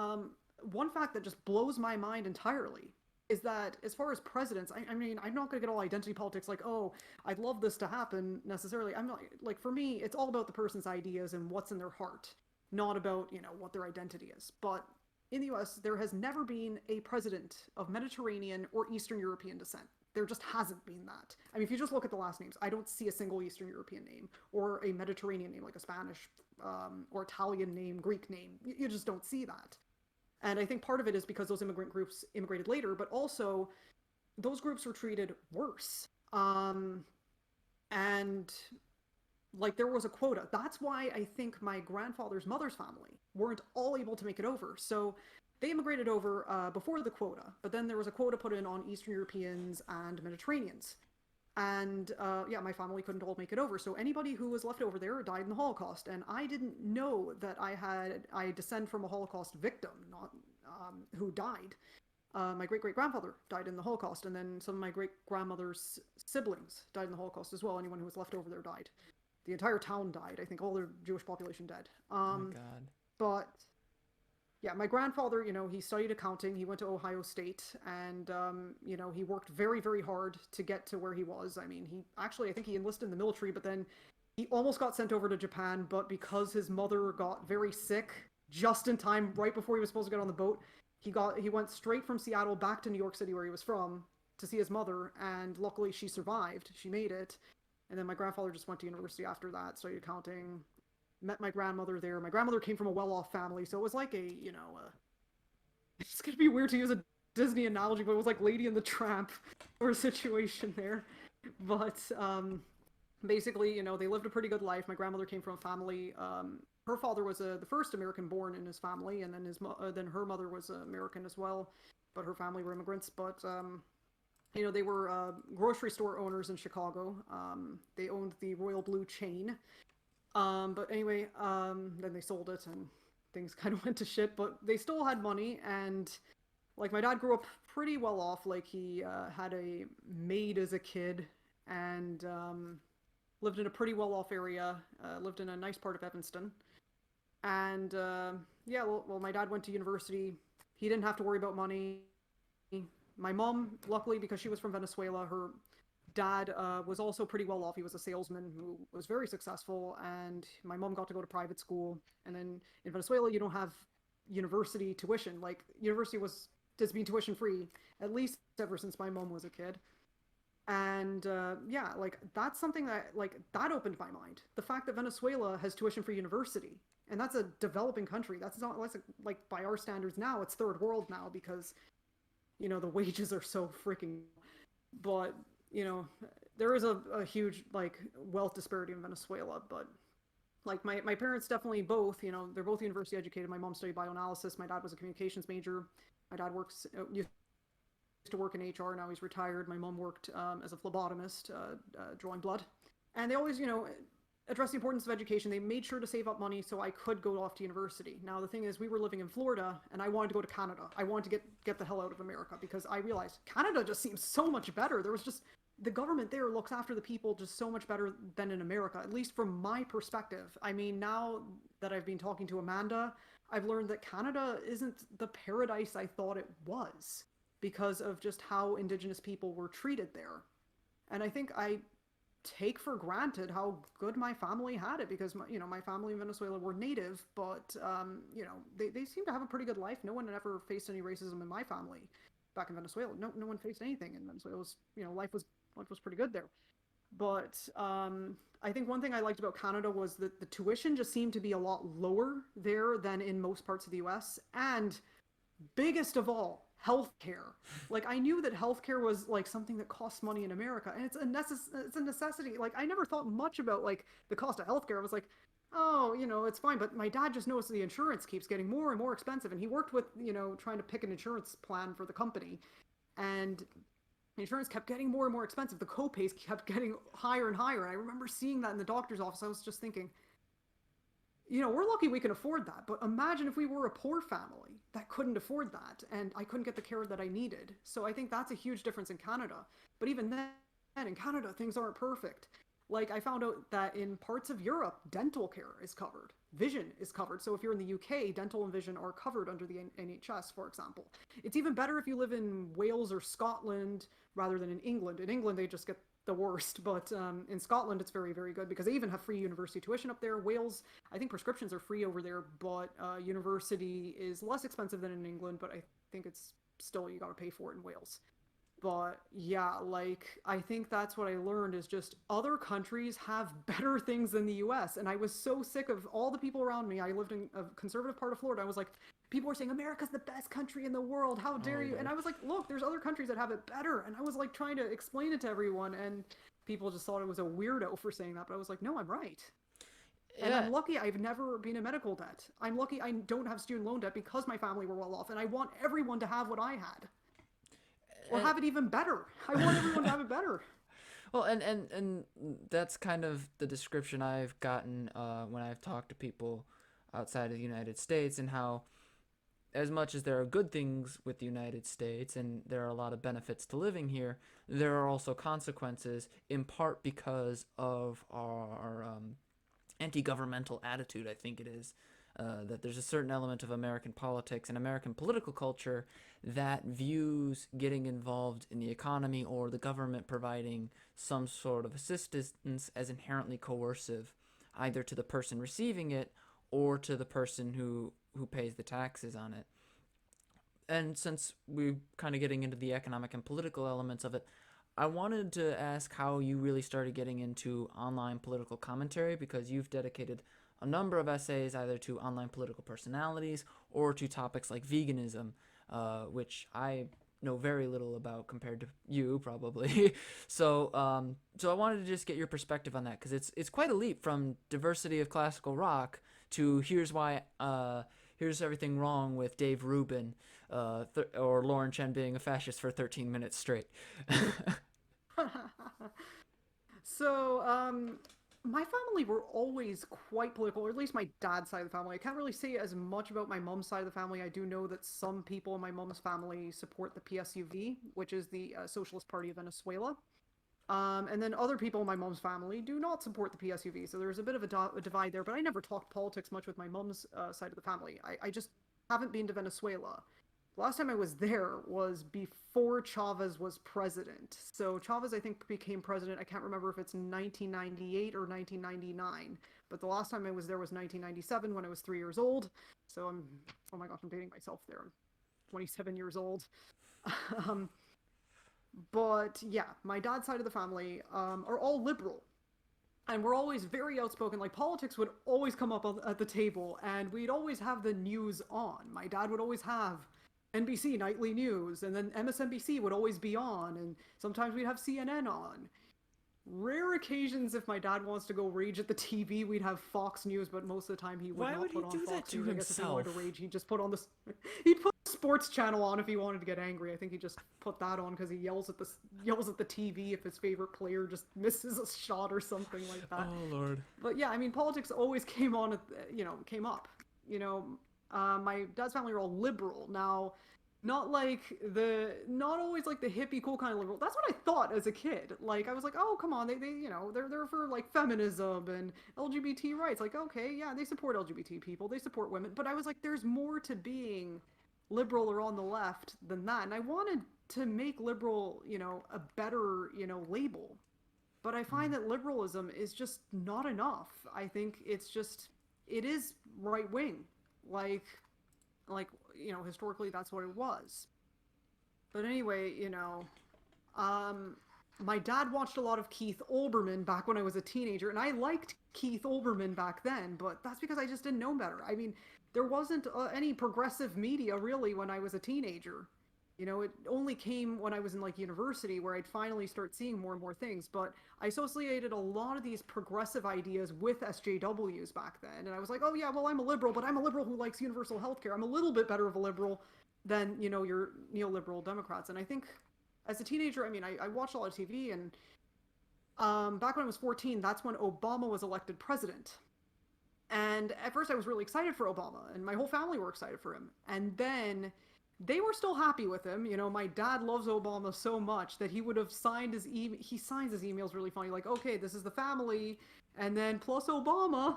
One fact that just blows my mind entirely is that as far as presidents, I mean, I'm not going to get all identity politics like, oh, I'd love this to happen necessarily. I'm not, like, for me, it's all about the person's ideas and what's in their heart, not about, what their identity is. But in the US, there has never been a president of Mediterranean or Eastern European descent. There just hasn't been that. I mean, if you just look at the last names, I don't see a single Eastern European name or a Mediterranean name like a Spanish or Italian name, Greek name. You just don't see that. And I think part of it is because those immigrant groups immigrated later, but also those groups were treated worse. And like there was a quota. That's why I think my grandfather's mother's family weren't all able to make it over. So they immigrated over before the quota, but then there was a quota put in on Eastern Europeans and Mediterraneans. And yeah, my family couldn't all make it over. So anybody who was left over there died in the Holocaust. And I didn't know that I descend from a Holocaust victim, not who died. My great great grandfather died in the Holocaust, and then some of my great grandmother's siblings died in the Holocaust as well. Anyone who was left over there died. The entire town died. I think all their Jewish population dead. Oh my God. But yeah, my grandfather, he studied accounting. He went to Ohio State, and he worked very, very hard to get to where he was. I mean, I think he enlisted in the military, but then he almost got sent over to Japan. But because his mother got very sick just in time, right before he was supposed to get on the boat, he went straight from Seattle back to New York City, where he was from, to see his mother. And luckily, she survived. She made it. And then my grandfather just went to university after that, studied accounting. Met my grandmother there. My grandmother came from a well-off family, so it was like it's gonna be weird to use a Disney analogy, but it was like Lady and the Tramp or a situation there. But basically, they lived a pretty good life. My grandmother came from a family. Her father was the first American born in his family, and then then her mother was American as well, but her family were immigrants. But they were grocery store owners in Chicago. They owned the Royal Blue chain. But anyway, then they sold it and things kind of went to shit, but they still had money. And like my dad grew up pretty well off. Like he had a maid as a kid and lived in a pretty well off area, lived in a nice part of Evanston. And yeah, well, my dad went to university. He didn't have to worry about money. My mom, luckily, because she was from Venezuela, her dad was also pretty well off. He was a salesman who was very successful, and my mom got to go to private school. And then in Venezuela, you don't have university tuition. Like university was just being tuition free, at least ever since my mom was a kid. And yeah, like that's something that like that opened my mind. The fact that Venezuela has tuition free university, and that's a developing country. That's not like by our standards now, it's third world now because the wages are so freaking. But there is a huge like wealth disparity in Venezuela. But like my parents definitely both, they're both university educated. My mom studied bioanalysis. My dad was a communications major. My dad used to work in HR. Now he's retired. My mom worked as a phlebotomist, drawing blood. And they always, addressed the importance of education. They made sure to save up money so I could go off to university. Now the thing is, we were living in Florida, and I wanted to go to Canada. I wanted to get the hell out of America because I realized Canada just seems so much better. There was just the government there looks after the people just so much better than in America, at least from my perspective. I mean, now that I've been talking to Amanda, I've learned that Canada isn't the paradise I thought it was because of just how Indigenous people were treated there. And I think I take for granted how good my family had it because my family in Venezuela were native, but they seem to have a pretty good life. No one ever faced any racism in my family back in Venezuela. No one faced anything in Venezuela. It was, life was pretty good there. But I think one thing I liked about Canada was that the tuition just seemed to be a lot lower there than in most parts of the US. And biggest of all, healthcare. Like I knew that healthcare was like something that costs money in America, and it's a necessity. Like I never thought much about like the cost of healthcare. I was like, oh, it's fine. But my dad just noticed the insurance keeps getting more and more expensive, and he worked with trying to pick an insurance plan for the company, and the insurance kept getting more and more expensive. The co-pays kept getting higher and higher. And I remember seeing that in the doctor's office. I was just thinking, we're lucky we can afford that. But imagine if we were a poor family that couldn't afford that and I couldn't get the care that I needed. So I think that's a huge difference in Canada. But even then, in Canada, things aren't perfect. Like I found out that in parts of Europe, dental care is covered. Vision is covered. So if you're in the UK, dental and vision are covered under the NHS, for example. It's even better if you live in Wales or Scotland rather than in England. In England, they just get the worst, but in Scotland it's very, very good because they even have free university tuition up there. Wales, I think prescriptions are free over there, but university is less expensive than in England, but I think it's still, you gotta pay for it in Wales. But yeah, like I think that's what I learned is just other countries have better things than the US. And I was so sick of all the people around me. I lived in a conservative part of Florida. I was like, people were saying America's the best country in the world. How dare you? And I was like, look, there's other countries that have it better. And I was like trying to explain it to everyone, and people just thought it was a weirdo for saying that. But I was like, no, I'm right. And Yeah. I'm lucky I've never been in medical debt. I'm lucky I don't have student loan debt because my family were well off. And I want everyone to have what I had. Or And, have it even better. I want everyone to have it better. well, and that's kind of the description I've gotten when I've talked to people outside of the United States, and how as much as there are good things with the United States and there are a lot of benefits to living here, there are also consequences, in part because of our anti-governmental attitude, I think it is. That there's a certain element of American politics and American political culture that views getting involved in the economy or the government providing some sort of assistance as inherently coercive, either to the person receiving it or to the person who pays the taxes on it. And since we're kind of getting into the economic and political elements of it, I wanted to ask how you really started getting into online political commentary, because you've dedicated a number of essays either to online political personalities or to topics like veganism, which I know very little about compared to you probably. So I wanted to just get your perspective on that, because it's quite a leap from diversity of classical rock to here's everything wrong with Dave Rubin, or Lauren Chen being a fascist for 13 minutes straight. So, my family were always quite political, or at least my dad's side of the family. I can't really say as much about my mom's side of the family. I do know that some people in my mom's family support the PSUV, which is the Socialist Party of Venezuela. And then other people in my mom's family do not support the PSUV. So there's a bit of a divide there, but I never talked politics much with my mom's side of the family. I just haven't been to Venezuela. last time I was there was before Chavez was president. So Chavez, I think, became president. I can't remember if it's 1998 or 1999. But the last time I was there was 1997 when I was 3 years old. So oh my gosh, I'm dating myself there. I'm 27 years old. um, but yeah, my dad's side of the family are all liberal. And we're always very outspoken. Like, politics would always come up at the table, and we'd always have the news on. My dad would always have NBC nightly news, and then MSNBC would always be on, and sometimes we'd have CNN on. Rare occasions, if my dad wants to go rage at the TV, we'd have Fox News, but most of the time he would Why not would he put on do that Fox to News. I guess if he wanted to himself? rage, he'd just put on this. He'd put the sports channel on if he wanted to get angry. I think he just put that on because he yells at the TV if his favorite player just misses a shot or something like that. Oh Lord. But yeah, I mean, politics always came on, came up. My dad's family are all liberal now. Not always like the hippie cool kind of liberal. That's what I thought as a kid. Like, I was like, oh, come on, they're for like feminism and LGBT rights. Like, okay, yeah, they support LGBT people, they support women. But I was like, there's more to being liberal or on the left than that. And I wanted to make liberal, a better, label. But I find that liberalism is just not enough. I think it is right wing. Like, historically that's what it was. But anyway, my dad watched a lot of Keith Olbermann back when I was a teenager, and I liked Keith Olbermann back then, but that's because I just didn't know better. I mean, there wasn't any progressive media really when I was a teenager. It only came when I was in like university where I'd finally start seeing more and more things. But I associated a lot of these progressive ideas with SJWs back then. And I was like, oh yeah, well, I'm a liberal, but I'm a liberal who likes universal health care. I'm a little bit better of a liberal than, your neoliberal Democrats. And I think as a teenager, I mean, I watched a lot of TV, and back when I was 14, that's when Obama was elected president. And at first I was really excited for Obama, and my whole family were excited for him. And then they were still happy with him. My dad loves Obama so much that he would have signed his he signs his emails really funny, like, okay, this is the family, and then plus Obama,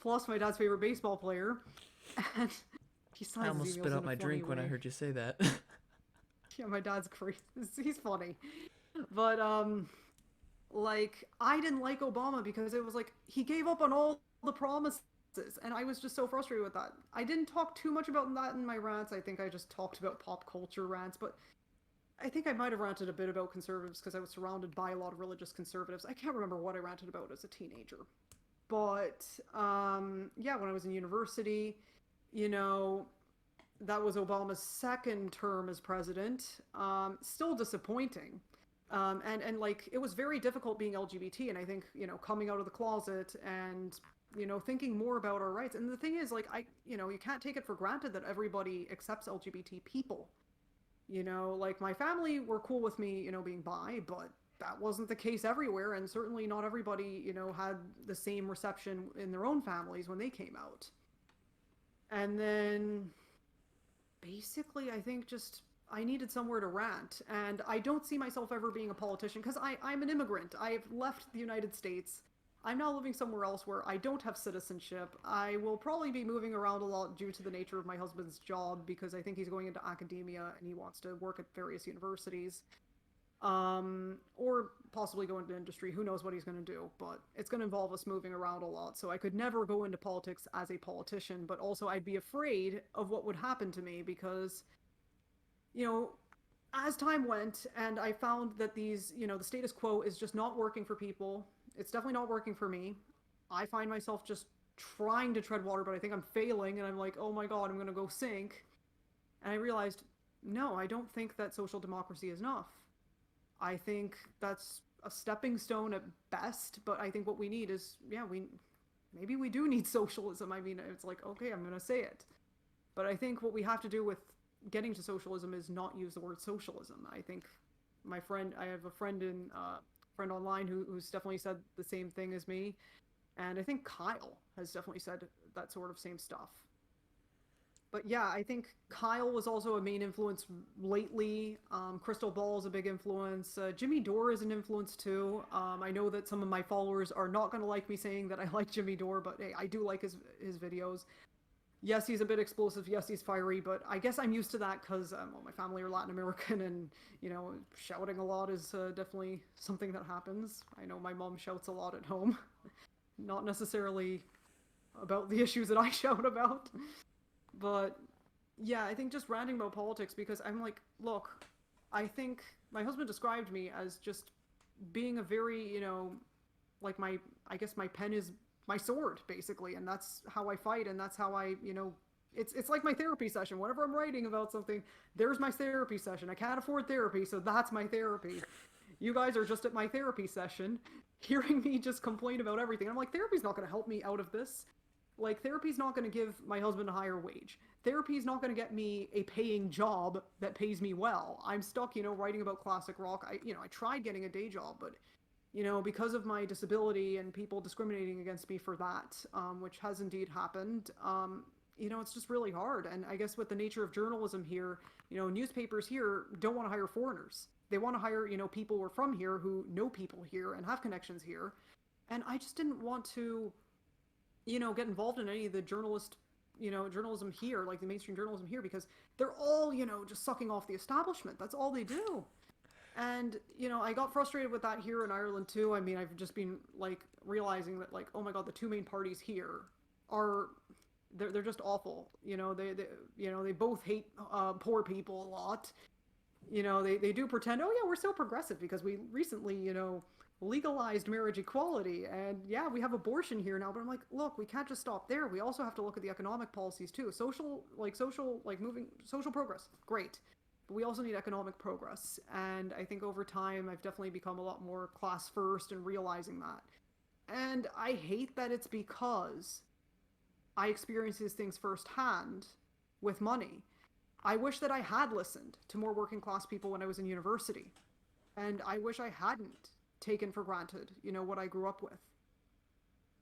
plus my dad's favorite baseball player, and he signs I almost his emails spit in out a my funny drink when I way. heard you say that. Yeah, my dad's crazy. He's funny. But like, I didn't like Obama because it was like he gave up on all the promises, and I was just so frustrated with that. I didn't talk too much about that in my rants. I think I just talked about pop culture rants, but I think I might have ranted a bit about conservatives because I was surrounded by a lot of religious conservatives. I can't remember what I ranted about as a teenager. But yeah, when I was in university, you know, that was Obama's second term as president. Still disappointing. And like, it was very difficult being LGBT, and I think, coming out of the closet and, thinking more about our rights. And the thing is, like, you can't take it for granted that everybody accepts LGBT people. Like, my family were cool with me, being bi, but that wasn't the case everywhere, and certainly not everybody, had the same reception in their own families when they came out. And then basically, I think just I needed somewhere to rant, and I don't see myself ever being a politician because I'm an immigrant. I've left the United States. I'm now living somewhere else where I don't have citizenship. I will probably be moving around a lot due to the nature of my husband's job, because I think he's going into academia and he wants to work at various universities. Or possibly go into industry. Who knows what he's going to do, but it's going to involve us moving around a lot. So I could never go into politics as a politician, but also I'd be afraid of what would happen to me because, as time went and I found that these, the status quo is just not working for people. It's definitely not working for me. I find myself just trying to tread water, but I think I'm failing, and I'm like, oh my God, I'm going to go sink. And I realized, no, I don't think that social democracy is enough. I think that's a stepping stone at best, but I think what we need is, maybe we do need socialism. I mean, it's like, okay, I'm going to say it. But I think what we have to do with getting to socialism is not use the word socialism. I think I have a friend online who's definitely said the same thing as me. And I think Kyle has definitely said that sort of same stuff. But yeah, I think Kyle was also a main influence lately. Crystal Ball is a big influence. Jimmy Dore is an influence too. I know that some of my followers are not going to like me saying that I like Jimmy Dore, but hey, I do like his videos. yes, he's a bit explosive. Yes, he's fiery, but I guess I'm used to that because well, my family are Latin American, and shouting a lot is definitely something that happens. I know my mom shouts a lot at home, not necessarily about the issues that I shout about, but yeah, I think just ranting about politics because I'm like, look, I think my husband described me as just being a very, like I guess my pen is my sword basically, and that's how I fight, and that's how I, it's like my therapy session. Whenever I'm writing about something, there's my therapy session. I can't afford therapy, so that's my therapy. You guys are just at my therapy session, hearing me just complain about everything. I'm like, therapy's not going to help me out of this. Like, therapy's not going to give my husband a higher wage. Therapy's not going to get me a paying job that pays me well. I'm stuck, writing about classic rock. I tried getting a day job, but because of my disability and people discriminating against me for that, which has indeed happened, it's just really hard. And I guess with the nature of journalism here, newspapers here don't want to hire foreigners. They want to hire, people who are from here who know people here and have connections here. And I just didn't want to, get involved in any of the journalism here, like the mainstream journalism here, because they're all, just sucking off the establishment. That's all they do. And, I got frustrated with that here in Ireland too. I mean, I've just been like realizing that like, oh my God, the two main parties here are, they're just awful. They both hate poor people a lot. They do pretend, oh yeah, we're so progressive because we recently, legalized marriage equality, and yeah, we have abortion here now. But I'm like, look, we can't just stop there. We also have to look at the economic policies too. Moving social progress, great, but we also need economic progress. And I think over time I've definitely become a lot more class first and realizing that. And I hate that it's because I experience these things firsthand with money. I wish that I had listened to more working class people when I was in university, and I wish I hadn't taken for granted, what I grew up with.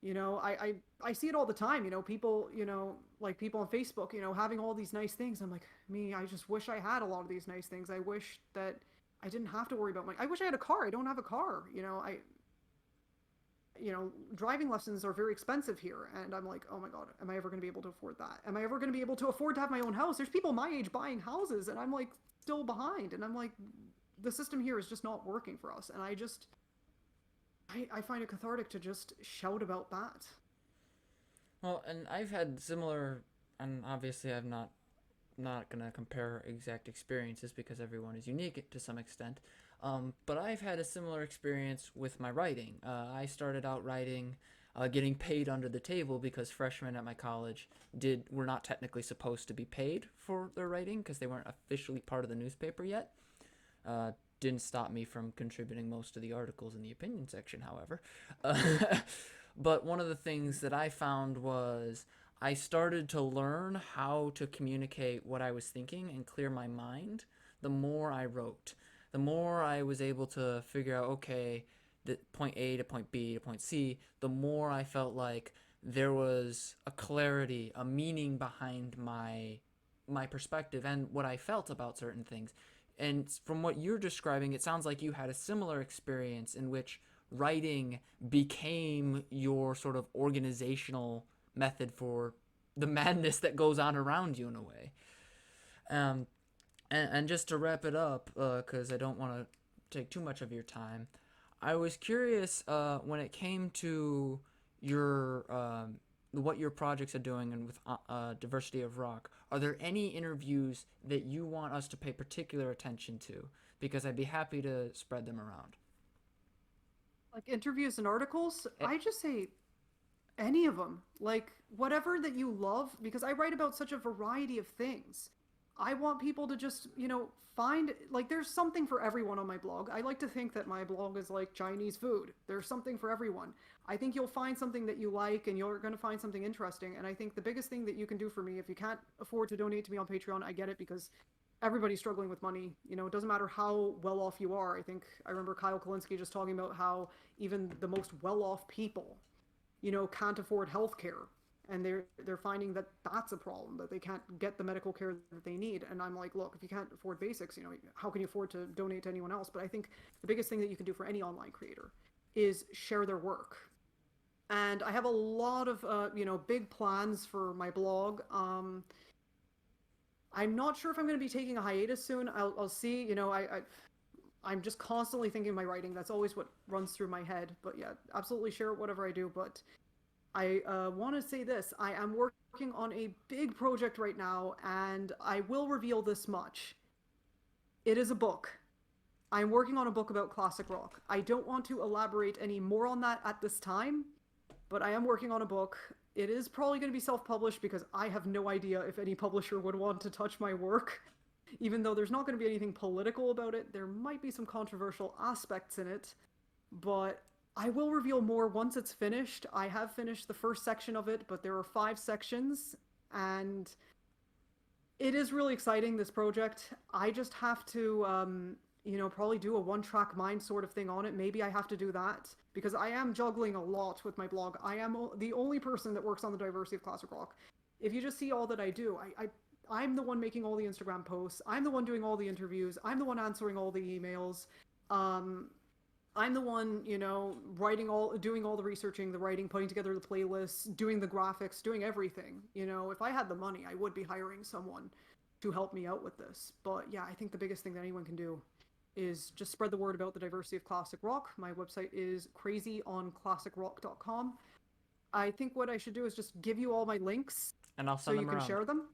I see it all the time, people, like people on Facebook, having all these nice things. I'm like, I just wish I had a lot of these nice things. I wish that I didn't have to worry about I wish I had a car. I don't have a car. Driving lessons are very expensive here. And I'm like, oh my God, am I ever going to be able to afford that? Am I ever going to be able to afford to have my own house? There's people my age buying houses, and I'm like still behind. And I'm like, the system here is just not working for us. And I find it cathartic to just shout about that. Well, and I've had similar, and obviously I'm not gonna compare exact experiences because everyone is unique to some extent. But I've had a similar experience with my writing. I started out writing, getting paid under the table because freshmen at my college were not technically supposed to be paid for their writing because they weren't officially part of the newspaper yet. Didn't stop me from contributing most of the articles in the opinion section, however. But one of the things that I found was I started to learn how to communicate what I was thinking and clear my mind the more I wrote. The more I was able to figure out, okay, the point A to point B to point C, the more I felt like there was a clarity, a meaning behind my perspective and what I felt about certain things. And from what you're describing, it sounds like you had a similar experience in which writing became your sort of organizational method for the madness that goes on around you in a way. Um, and just to wrap it up, because I don't want to take too much of your time, I was curious when it came to your what your projects are doing and with Diversity of Rock. Are there any interviews that you want us to pay particular attention to? Because I'd be happy to spread them around. Like interviews and articles, Eh, I just say any of them. Like whatever that you love, because I write about such a variety of things. I want people to just, find like there's something for everyone on my blog. I like to think that my blog is like Chinese food. There's something for everyone. I think you'll find something that you like and you're going to find something interesting. And I think the biggest thing that you can do for me, if you can't afford to donate to me on Patreon, I get it because everybody's struggling with money. It doesn't matter how well off you are. I remember Kyle Kalinske just talking about how even the most well off people, can't afford health care. And they're finding that that's a problem, that they can't get the medical care that they need. And I'm like, look, if you can't afford basics, how can you afford to donate to anyone else? But I think the biggest thing that you can do for any online creator is share their work. And I have a lot of, big plans for my blog. I'm not sure if I'm going to be taking a hiatus soon. I'll see. I'm just constantly thinking my writing. That's always what runs through my head. But yeah, absolutely share whatever I do. But I want to say this. I am working on a big project right now, and I will reveal this much. It is a book. I'm working on a book about classic rock. I don't want to elaborate any more on that at this time, but I am working on a book. It is probably going to be self-published because I have no idea if any publisher would want to touch my work. Even though there's not going to be anything political about it, there might be some controversial aspects in it, but I will reveal more once it's finished. I have finished the first section of it, but there are 5 sections, and it is really exciting, this project. I just have to, probably do a one-track mind sort of thing on it. Maybe I have to do that, because I am juggling a lot with my blog. I am the only person that works on the diversity of classic rock. If you just see all that I do, I'm the one making all the Instagram posts. I'm the one doing all the interviews. I'm the one answering all the emails. I'm the one, doing all the researching, the writing, putting together the playlists, doing the graphics, doing everything. If I had the money, I would be hiring someone to help me out with this. But yeah, I think the biggest thing that anyone can do is just spread the word about the diversity of classic rock. My website is crazyonclassicrock.com. I think what I should do is just give you all my links, and I'll so send you them can around. share them.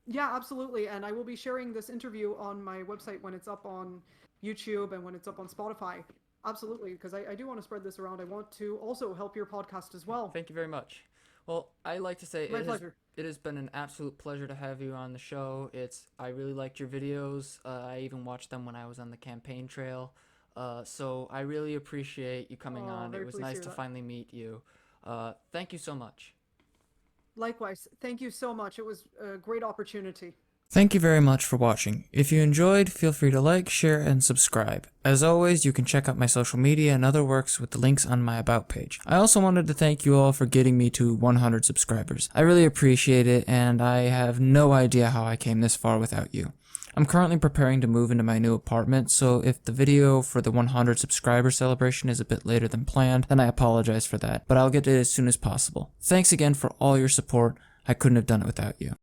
Yeah, absolutely. And I will be sharing this interview on my website when it's up on YouTube and when it's up on Spotify. Absolutely, because I do want to spread this around. I want to also help your podcast as well. Thank you very much. Well, I like to say My pleasure. it has been an absolute pleasure to have you on the show. I really liked your videos. I even watched them when I was on the campaign trail. So I really appreciate you coming on. It Very was pleased to nice hear to that. finally meet you. Thank you so much. Likewise, thank you so much. It was a great opportunity. Thank you very much for watching. If you enjoyed, feel free to like, share, and subscribe. As always, you can check out my social media and other works with the links on my About page. I also wanted to thank you all for getting me to 100 subscribers. I really appreciate it, and I have no idea how I came this far without you. I'm currently preparing to move into my new apartment, so if the video for the 100 subscriber celebration is a bit later than planned, then I apologize for that, but I'll get it as soon as possible. Thanks again for all your support. I couldn't have done it without you.